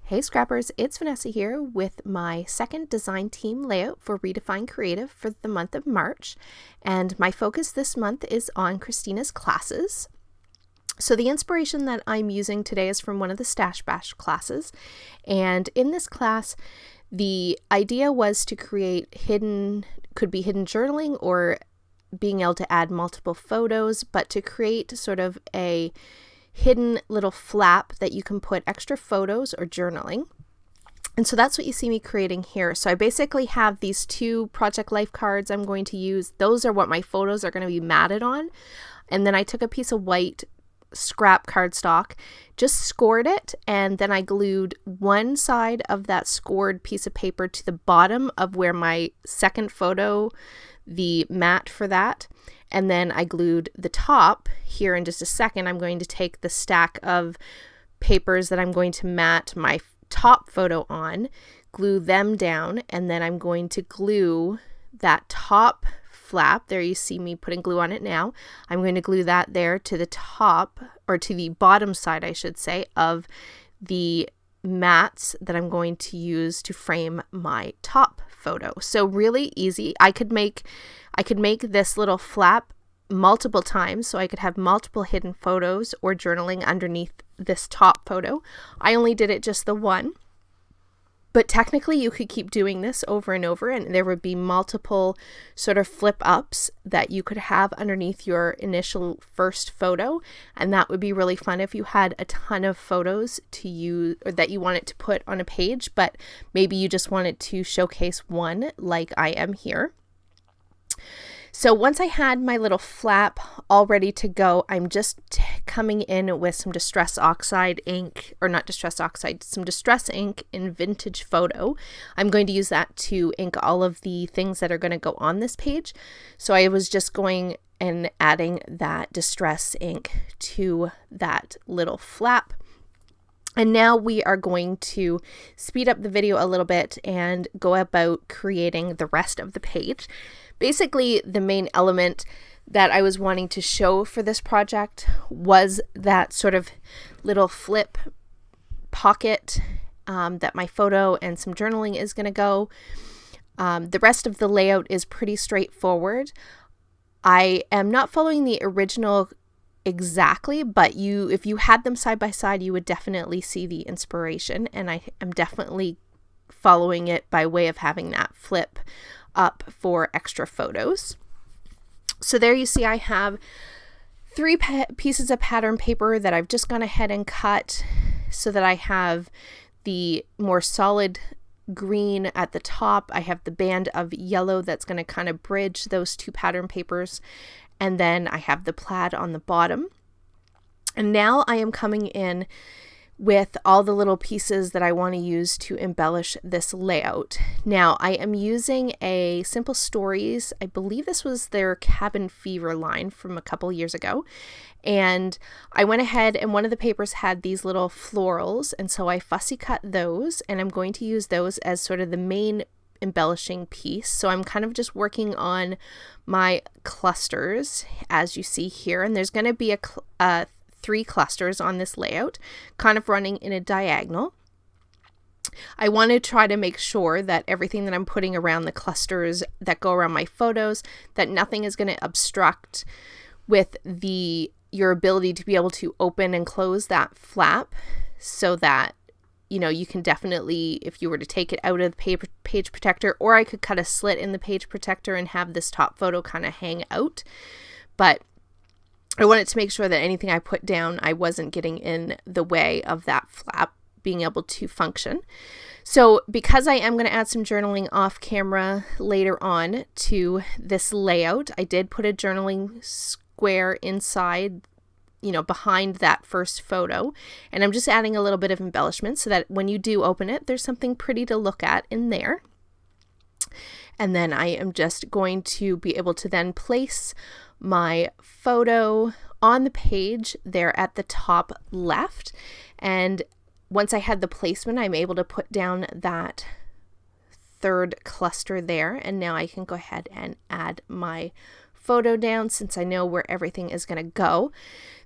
Hey Scrappers, it's Vanessa here with my second design team layout for Redefined Creative for the month of March. And my focus this month is on Christina's classes. So the inspiration that I'm using today is from one of the Stash Bash classes. And in this class, the idea was to create hidden journaling or being able to add multiple photos, but to create sort of a hidden little flap that you can put extra photos or journaling. And so that's what you see me creating here. So I basically have these two project life cards I'm going to use. Those are what my photos are going to be matted on. And then I took a piece of white scrap cardstock, just scored it, and then I glued one side of that scored piece of paper to the bottom of where my second photo, the mat for that. And then I glued the top. Here in just a second, I'm going to take the stack of papers that I'm going to mat my top photo on, glue them down, and then I'm going to glue that top flap. There you see me putting glue on it now. I'm going to glue that there to the top, or to the bottom side, I should say, of the mats that I'm going to use to frame my top photo. So really easy. I could make this little flap multiple times, so I could have multiple hidden photos or journaling underneath this top photo. I only did it just the one, but technically you could keep doing this over and over, and there would be multiple sort of flip ups that you could have underneath your initial first photo, and that would be really fun if you had a ton of photos to use or that you wanted to put on a page, but maybe you just wanted to showcase one like I am here. So once I had my little flap all ready to go, I'm just coming in with some Distress Oxide ink, or not Distress Oxide, some Distress ink in Vintage Photo. I'm going to use that to ink all of the things that are going to go on this page. So I was just going and adding that Distress ink to that little flap. And now we are going to speed up the video a little bit and go about creating the rest of the page. Basically, the main element that I was wanting to show for this project was that sort of little flip pocket that my photo and some journaling is going to go. The rest of the layout is pretty straightforward. I am not following the original exactly, but if you had them side by side, you would definitely see the inspiration, and I am definitely following it by way of having that flip up for extra photos. So there you see I have three pieces of pattern paper that I've just gone ahead and cut so that I have the more solid green at the top. I have the band of yellow that's going to kind of bridge those two pattern papers, and then I have the plaid on the bottom. And now I am coming in with all the little pieces that I want to use to embellish this layout. Now I am using a Simple Stories, I believe this was their Cabin Fever line from a couple years ago, and I went ahead and one of the papers had these little florals, and so I fussy cut those, and I'm going to use those as sort of the main embellishing piece. So I'm kind of just working on my clusters as you see here, and there's going to be a 3 clusters on this layout, kind of running in a diagonal. I want to try to make sure that everything that I'm putting around the clusters that go around my photos, that nothing is going to obstruct with your ability to be able to open and close that flap, so that you can definitely, if you were to take it out of the page protector, or I could cut a slit in the page protector and have this top photo kind of hang out. But I wanted to make sure that anything I put down, I wasn't getting in the way of that flap being able to function. So because I am going to add some journaling off camera later on to this layout, I did put a journaling square inside, behind that first photo. And I'm just adding a little bit of embellishment so that when you do open it, there's something pretty to look at in there. And then I am just going to be able to then place my photo on the page there at the top left. And once I had the placement, I'm able to put down that third cluster there. And now I can go ahead and add my photo down since I know where everything is going to go.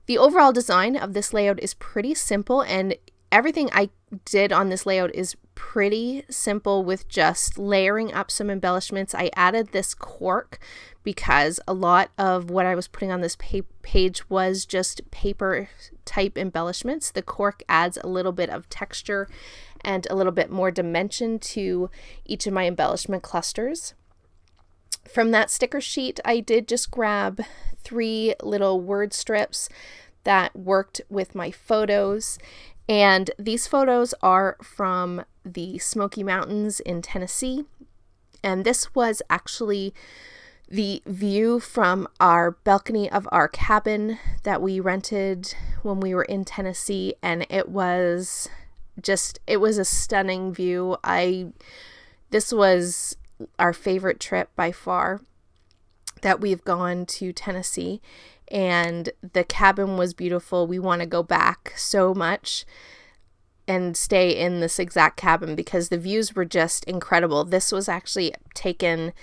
The overall design of this layout is pretty simple, and everything I did on this layout is pretty simple with just layering up some embellishments. I added this cork because a lot of what I was putting on this page was just paper type embellishments. The cork adds a little bit of texture and a little bit more dimension to each of my embellishment clusters. From that sticker sheet, I did just grab 3 little word strips that worked with my photos. And these photos are from the Smoky Mountains in Tennessee. And this was actually the view from our balcony of our cabin that we rented when we were in Tennessee. And it was a stunning view. This was our favorite trip by far that we've gone to Tennessee, and the cabin was beautiful. We want to go back so much and stay in this exact cabin because the views were just incredible. This was actually taken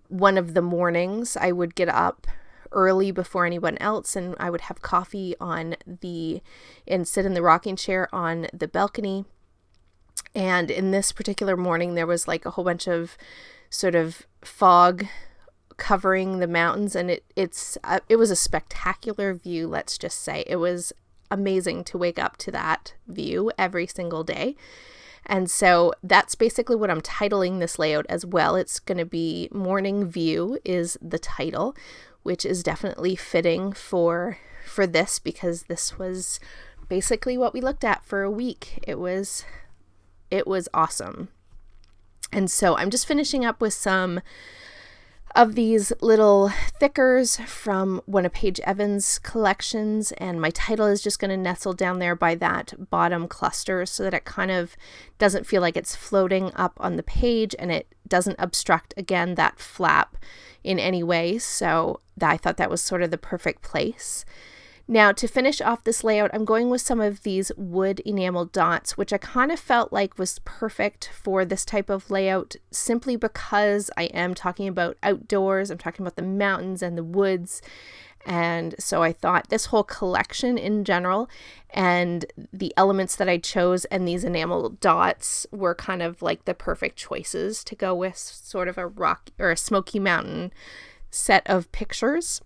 one of the mornings. I would get up early before anyone else, and I would have coffee and sit in the rocking chair on the balcony. And in this particular morning, there was like a whole bunch of sort of fog covering the mountains, and it was a spectacular view. Let's just say it was amazing to wake up to that view every single day. And so that's basically what I'm titling this layout as well. It's going to be Morning View is the title, which is definitely fitting for this because this was basically what we looked at for a week. It was awesome. And so I'm just finishing up with some of these little thickers from one of Paige Evans' collections, and my title is just going to nestle down there by that bottom cluster so that it kind of doesn't feel like it's floating up on the page, and it doesn't obstruct, again, that flap in any way. So I thought that was sort of the perfect place. Now, to finish off this layout, I'm going with some of these wood enamel dots, which I kind of felt like was perfect for this type of layout simply because I am talking about outdoors. I'm talking about the mountains and the woods. And so I thought this whole collection in general and the elements that I chose and these enamel dots were kind of like the perfect choices to go with sort of a rock or a Smoky Mountain set of pictures.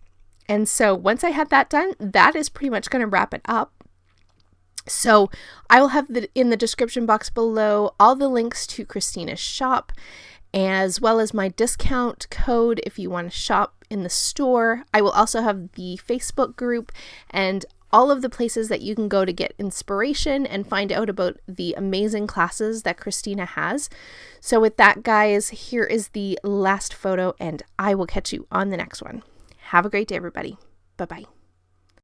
And so once I had that done, that is pretty much going to wrap it up. So I will have in the description box below all the links to Christina's shop, as well as my discount code if you want to shop in the store. I will also have the Facebook group and all of the places that you can go to get inspiration and find out about the amazing classes that Christina has. So with that, guys, here is the last photo, and I will catch you on the next one. Have a great day, everybody. Bye-bye.